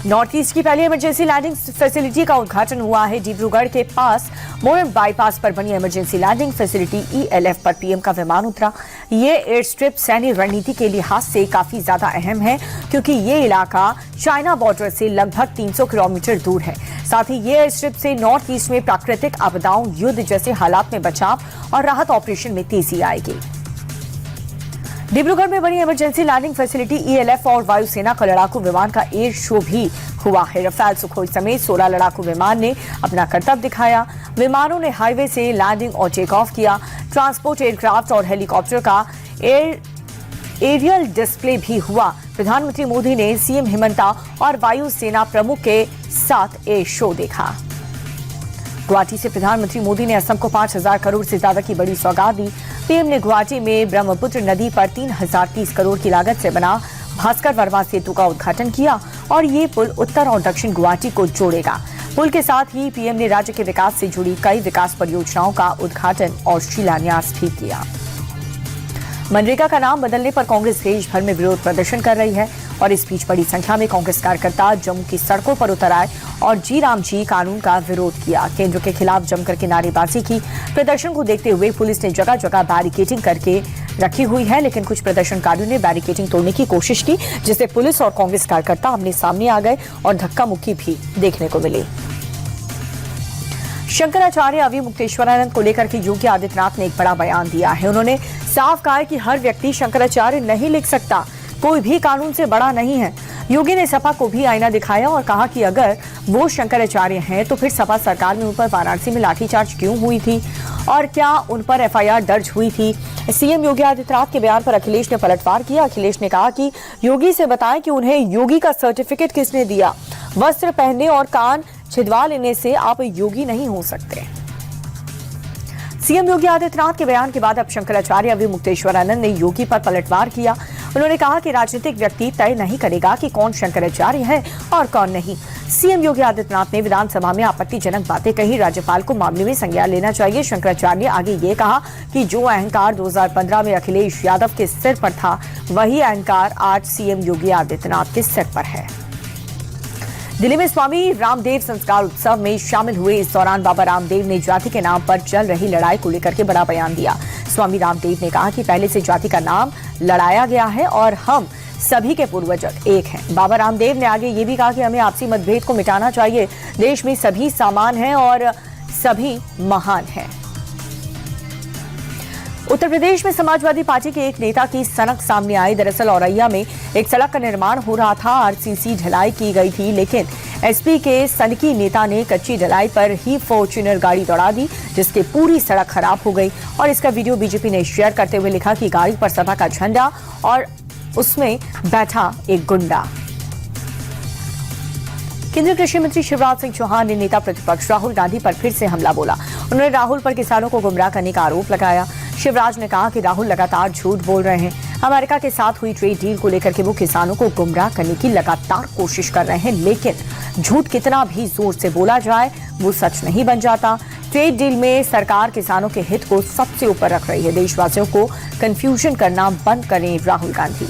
North east की पहली emergency landing facility का उद्घाटन हुआ है। डिब्रूगढ़ के पास मोरंग बाईपास पर बनी इमरजेंसी लैंडिंग फैसिलिटी ELF पर पीएम का विमान उतरा। ये एयर स्ट्रिप सैन्य रणनीति के लिहाज से काफी ज्यादा अहम है, क्योंकि ये इलाका चाइना बॉर्डर से लगभग 300 किलोमीटर दूर है। साथ ही ये एयर स्ट्रिप से नॉर्थ ईस्ट में प्राकृतिक आपदाओं, युद्ध जैसे हालात में बचाव और राहत ऑपरेशन में तेजी आएगी। डिब्रूगढ़ में बनी इमरजेंसी लैंडिंग फैसिलिटी ELF और वायुसेना का लड़ाकू विमान का एयर शो भी हुआ है। रफाल, सुखोई समेत 16 लड़ाकू विमान ने अपना करतब दिखाया। विमानों ने हाईवे से लैंडिंग और टेक ऑफ किया। ट्रांसपोर्ट एयरक्राफ्ट और हेलीकॉप्टर का एरियल डिस्प्ले भी हुआ। प्रधानमंत्री मोदी ने सीएम हिमंता और वायुसेना प्रमुख के साथ एयर शो देखा। गुवाहाटी से प्रधानमंत्री मोदी ने असम को 5,000 करोड़ से ज्यादा की बड़ी सौगात दी। पीएम ने गुवाहाटी में ब्रह्मपुत्र नदी पर 3,030 करोड़ की लागत से बना भास्कर वर्मा सेतु का उद्घाटन किया और ये पुल उत्तर और दक्षिण गुवाहाटी को जोड़ेगा। पुल के साथ ही पीएम ने राज्य के विकास से जुड़ी कई विकास परियोजनाओं का उद्घाटन और शिलान्यास भी किया। मनरेगा का नाम बदलने पर कांग्रेस देश भर में विरोध प्रदर्शन कर रही है और इस बीच बड़ी संख्या में कांग्रेस कार्यकर्ता जम्मू की सड़कों पर उतर आए और जी राम जी कानून का विरोध किया। केंद्र के खिलाफ जमकर के नारेबाजी की। प्रदर्शन को देखते हुए पुलिस ने जगह जगह बैरिकेडिंग करके रखी हुई है, लेकिन कुछ प्रदर्शनकारियों ने बैरिकेडिंग तोड़ने की कोशिश की, जिससे पुलिस और कांग्रेस कार्यकर्ता आमने सामने आ गए और धक्का मुक्की भी देखने को मिली। शंकराचार्य अविमुक्तेश्वरानंद को लेकर के योगी आदित्यनाथ ने एक बड़ा बयान दिया है। उन्होंने साफ कहा है कि हर व्यक्ति शंकराचार्य नहीं लिख सकता, कोई भी कानून से बड़ा नहीं है। योगी ने सपा को भी आईना दिखाया और कहा कि अगर वो शंकराचार्य हैं तो फिर सपा सरकार में उन पर वाराणसी में लाठीचार्ज क्यों हुई थी और क्या उन पर FIR दर्ज हुई थी। सीएम योगी आदित्यनाथ के बयान पर अखिलेश ने पलटवार किया। अखिलेश ने कहा कि योगी से बताएं कि उन्हें योगी का सर्टिफिकेट किसने दिया। वस्त्र पहनने और कान छिदवा लेने से आप योगी नहीं हो सकते। सीएम योगी आदित्यनाथ के बयान के बाद अब शंकराचार्य अविमुक्तेश्वरानंद ने योगी पर पलटवार किया। उन्होंने कहा कि राजनीतिक व्यक्ति तय नहीं करेगा कि कौन शंकराचार्य है और कौन नहीं। सीएम योगी आदित्यनाथ ने विधानसभा में आपत्तिजनक बातें कही। राज्यपाल को मामले में संज्ञान लेना चाहिए। शंकराचार्य ने आगे ये कहा कि जो अहंकार 2015 में अखिलेश यादव के सिर पर था, वही अहंकार आज सीएम योगी आदित्यनाथ के सिर पर है। दिल्ली में स्वामी रामदेव संस्कार उत्सव में शामिल हुए इस दौरान बाबा रामदेव ने जाति के नाम पर चल रही लड़ाई को लेकर के बड़ा बयान दिया। स्वामी रामदेव ने कहा कि पहले से जाति का नाम लड़ाया गया है और हम सभी के पूर्वज एक हैं। बाबा रामदेव ने आगे ये भी कहा कि हमें आपसी मतभेद को मिटाना चाहिए। देश में सभी समान हैं और सभी महान हैं। उत्तर प्रदेश में समाजवादी पार्टी के एक नेता की सनक सामने आई। दरअसल औरैया में एक सड़क का निर्माण हो रहा था। RCC ढलाई की गई थी, लेकिन SP के सनकी नेता ने कच्ची ढलाई पर ही फॉर्च्यूनर गाड़ी दौड़ा दी, जिसके पूरी सड़क खराब हो गई और इसका वीडियो बीजेपी ने शेयर करते हुए लिखा कि गाड़ी पर सपा का झंडा और उसमें बैठा एक गुंडा। केंद्रीय कृषि मंत्री शिवराज सिंह चौहान ने नेता प्रतिपक्ष राहुल गांधी पर फिर से हमला बोला। उन्होंने राहुल पर किसानों को गुमराह करने का आरोप लगाया। शिवराज ने कहा कि राहुल लगातार झूठ बोल रहे हैं। अमेरिका के साथ हुई ट्रेड डील को लेकर के वो किसानों को गुमराह करने की लगातार कोशिश कर रहे हैं, लेकिन झूठ कितना भी जोर से बोला जाए वो सच नहीं बन जाता। ट्रेड डील में सरकार किसानों के हित को सबसे ऊपर रख रही है। देशवासियों को कंफ्यूजन करना बंद करें राहुल गांधी।